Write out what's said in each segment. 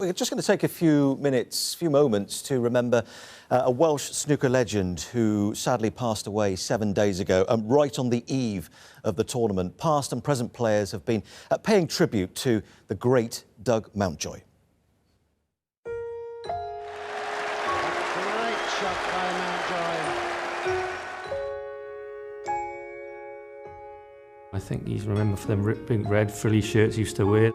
We're just going to take a few moments to remember a Welsh snooker legend who sadly passed away 7 days ago, right on the eve of the tournament. Past and present players have been paying tribute to the great Doug Mountjoy. Great shot by Mountjoy. I think he's remembered for them big red frilly shirts he used to wear.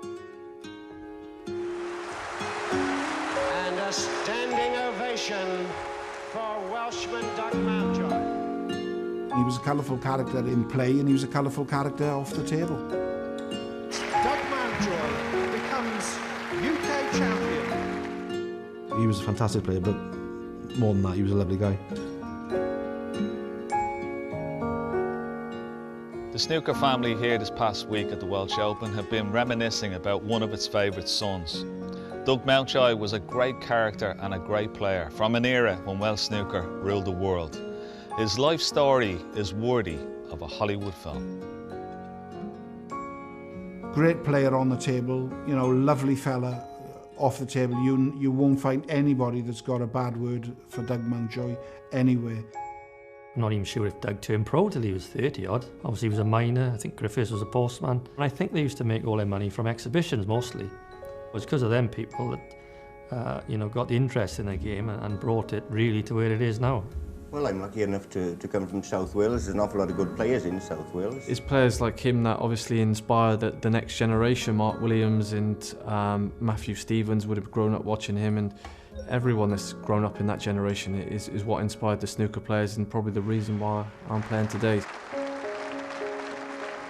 And a standing ovation for Welshman Doug Mountjoy. He was a colourful character in play and he was a colourful character off the table. Doug Mountjoy becomes UK champion. He was a fantastic player, but more than that, he was a lovely guy. The snooker family here this past week at the Welsh Open have been reminiscing about one of its favourite sons. Doug Mountjoy was a great character and a great player from an era when Welsh snooker ruled the world. His life story is worthy of a Hollywood film. Great player on the table, you know, lovely fella off the table. You won't find anybody that's got a bad word for Doug Mountjoy anywhere. I'm not even sure if Doug turned pro till he was 30-odd. Obviously he was a miner, I think Griffiths was a postman. And I think they used to make all their money from exhibitions mostly. It was because of them people that, got the interest in the game and brought it really to where it is now. Well, I'm lucky enough to come from South Wales. There's an awful lot of good players in South Wales. It's players like him that obviously inspire the next generation. Mark Williams and Matthew Stevens would have grown up watching him, and everyone that's grown up in that generation is what inspired the snooker players and probably the reason why I'm playing today.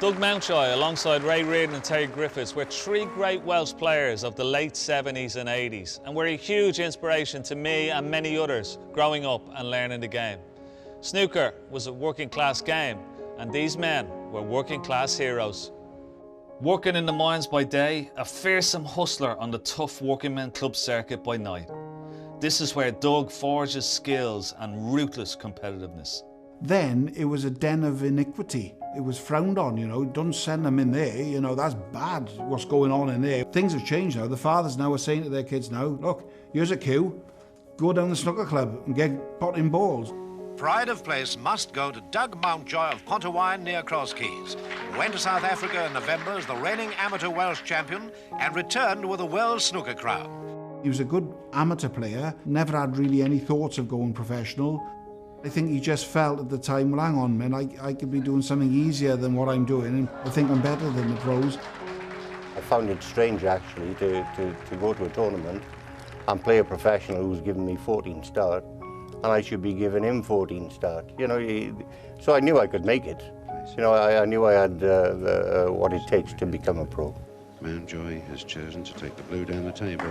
Doug Mountjoy, alongside Ray Reardon and Terry Griffiths, were three great Welsh players of the late 70s and 80s and were a huge inspiration to me and many others growing up and learning the game. Snooker was a working class game and these men were working class heroes. Working in the mines by day, a fearsome hustler on the tough working men club circuit by night. This is where Doug forged his skills and ruthless competitiveness. Then it was a den of iniquity. It was frowned on, don't send them in there, that's bad what's going on in there. Things have changed now. The fathers now are saying to their kids now, look, here's a cue, go down the snooker club and get potting balls. Pride of place must go to Doug Mountjoy of Pontawine near Crosskeys, who went to South Africa in November as the reigning amateur Welsh champion and returned with a world snooker crown. He was a good amateur player, never had really any thoughts of going professional. I think he just felt at the time, well, hang on, man, I could be doing something easier than what I'm doing, and I think I'm better than the pros. I found it strange, actually, to go to a tournament and play a professional who's given me 14 start, and I should be giving him 14 start. So I knew I could make it. I knew I had what it takes to become a pro. Mountjoy has chosen to take the blue down the table.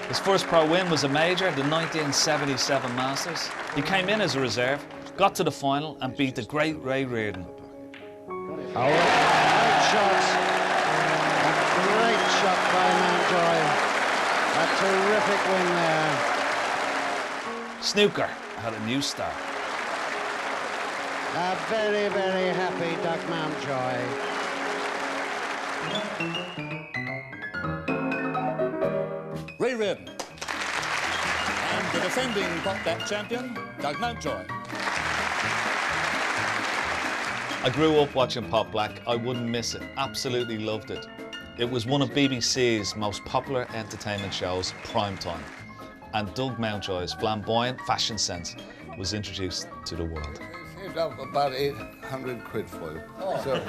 His first pro win was a major, the 1977 Masters. He came in as a reserve, got to the final and beat the great Ray Reardon. Great shot. A great shot by Mountjoy. A terrific win there. Snooker had a new start. A very, very happy Doug Mountjoy. Ray Reardon and the defending Pop That champion, Doug Mountjoy. I grew up watching Pop Black. I wouldn't miss it. Absolutely loved it. It was one of BBC's most popular entertainment shows, prime time. And Doug Mountjoy's flamboyant fashion sense was introduced to the world. Saved up about 800 quid for you. Oh. So.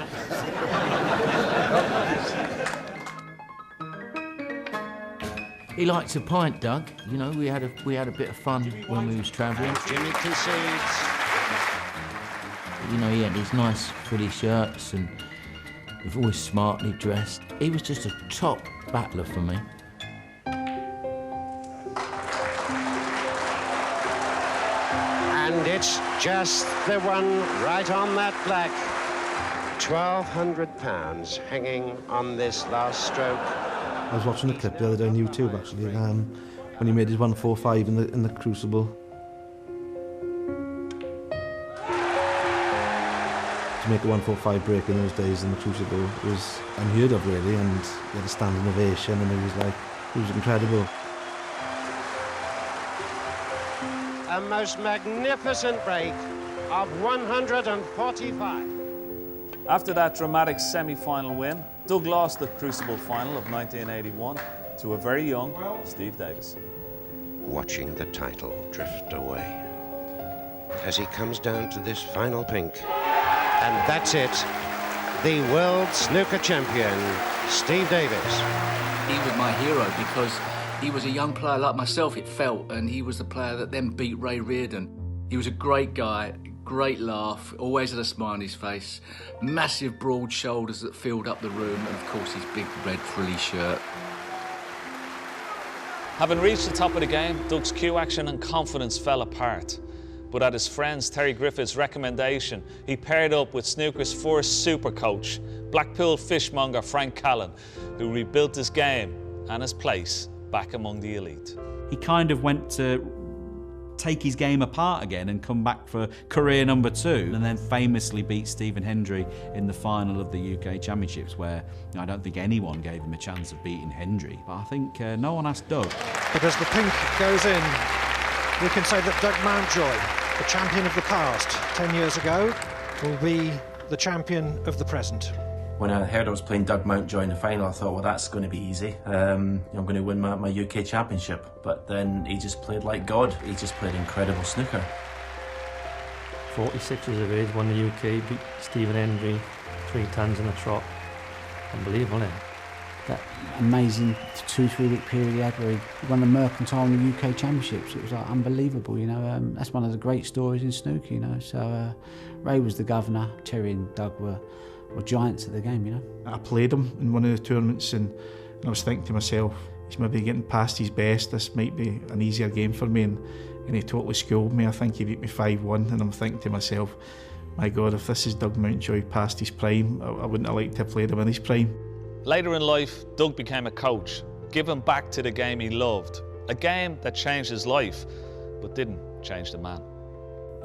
He liked to pint, Doug. We had a bit of fun when we was travelling. Jimmy concedes. He had these nice frilly shirts and he was always smartly dressed. He was just a top battler for me. And it's just the one right on that black. £1,200 hanging on this last stroke. I was watching a clip the other day on YouTube, actually, when he made his 145 in the Crucible. To make a 145 break in those days in the Crucible was unheard of, really, and he had a standing ovation, and it was like, He was incredible. A most magnificent break of 145. After that dramatic semi-final win, Doug lost the Crucible final of 1981 to a very young Steve Davis. Watching the title drift away as he comes down to this final pink. And that's it. The world snooker champion, Steve Davis. He was my hero because he was a young player like myself, it felt, and he was the player that then beat Ray Reardon. He was a great guy, great laugh, always had a smile on his face, massive broad shoulders that filled up the room, and of course his big red frilly shirt. Having reached the top of the game, Doug's cue action and confidence fell apart. But at his friend Terry Griffith's recommendation, he paired up with snooker's first super coach, Blackpool fishmonger Frank Callan, who rebuilt his game and his place back among the elite. He kind of went to take his game apart again and come back for career number 2, and then famously beat Stephen Hendry in the final of the UK Championships, where I don't think anyone gave him a chance of beating Hendry, but I think no one asked Doug. But as the pink goes in, we can say that Doug Mountjoy, the champion of the past 10 years ago, will be the champion of the present. When I heard I was playing Doug Mountjoy in the final, I thought, well, that's going to be easy. I'm going to win my UK Championship. But then he just played like God. He just played incredible snooker. 46 years of age, won the UK, beat Stephen Hendry 3 times in a trot. Unbelievable, isn't it? That amazing 2-3 week period he had where he won the Mercantile and the UK Championships. It was like unbelievable, you know. That's one of the great stories in snooker, you know. So Ray was the governor, Terry and Doug were giants of the game, you know. I played him in one of the tournaments and I was thinking to myself, he's maybe getting past his best, this might be an easier game for me, and he totally schooled me. I think he beat me 5-1, and I'm thinking to myself, my God, if this is Doug Mountjoy past his prime, I wouldn't have liked to have played him in his prime. Later in life, Doug became a coach, giving back to the game he loved, a game that changed his life, but didn't change the man.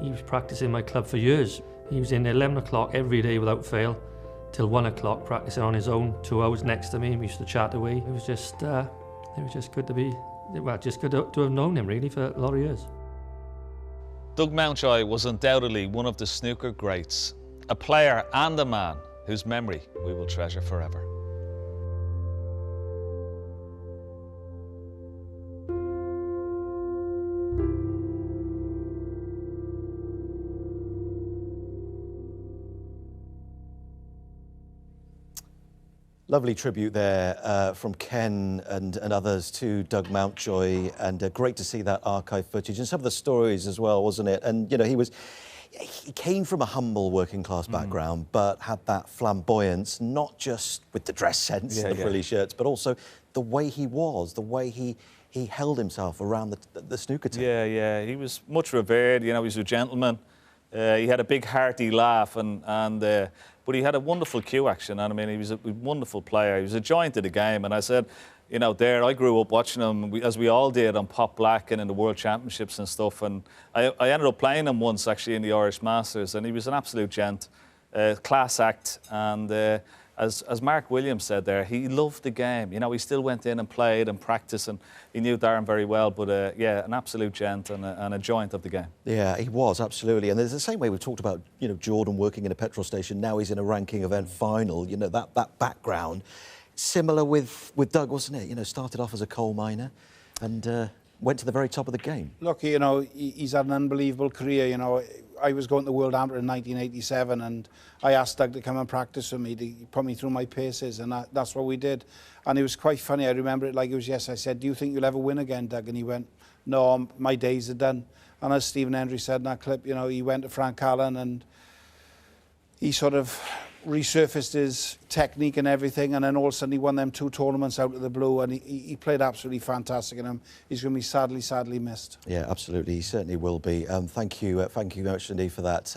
He was practicing my club for years. He was in 11 o'clock every day without fail, till 1 o'clock practicing on his own, 2 hours next to me. We used to chat away. It was just good to be, well, just good to have known him really for a lot of years. Doug Mountjoy was undoubtedly one of the snooker greats, a player and a man whose memory we will treasure forever. Lovely tribute there from Ken and others to Doug Mountjoy, and great to see that archive footage and some of the stories as well, wasn't it? And you know, he came from a humble working class background, but had that flamboyance, not just with the dress sense, the frilly shirts, but also the way he was, the way he held himself around the snooker team. Yeah, he was much revered. You know, he was a gentleman. He had a big hearty laugh, but he had a wonderful cue action, and I mean, he was a wonderful player. He was a giant of the game, and I said, you know, I grew up watching him, as we all did, on Pop Black and in the World Championships and stuff, and I ended up playing him once, actually, in the Irish Masters, and he was an absolute gent, class act, and as Mark Williams said there, he loved the game. You know, he still went in and played and practiced, and he knew Darren very well, but yeah, an absolute gent and a giant of the game. Yeah, he was, absolutely. And there's the same way we've talked about, you know, Jordan working in a petrol station, now he's in a ranking event final, you know, that background. Similar with Doug, wasn't it? You know, started off as a coal miner and went to the very top of the game. Look, you know, he's had an unbelievable career, you know. I was going to the World Amateur in 1987, and I asked Doug to come and practice with me, to put me through my paces, and that's what we did. And it was quite funny. I remember it like it was yesterday. I said, do you think you'll ever win again, Doug? And he went, no, my days are done. And as Stephen Hendry said in that clip, you know, he went to Frank Callan and he sort of resurfaced his technique and everything, and then all of a sudden he won them 2 tournaments out of the blue, and he played absolutely fantastic, and he's going to be sadly missed. Yeah, absolutely, he certainly will be. Thank you much indeed for that.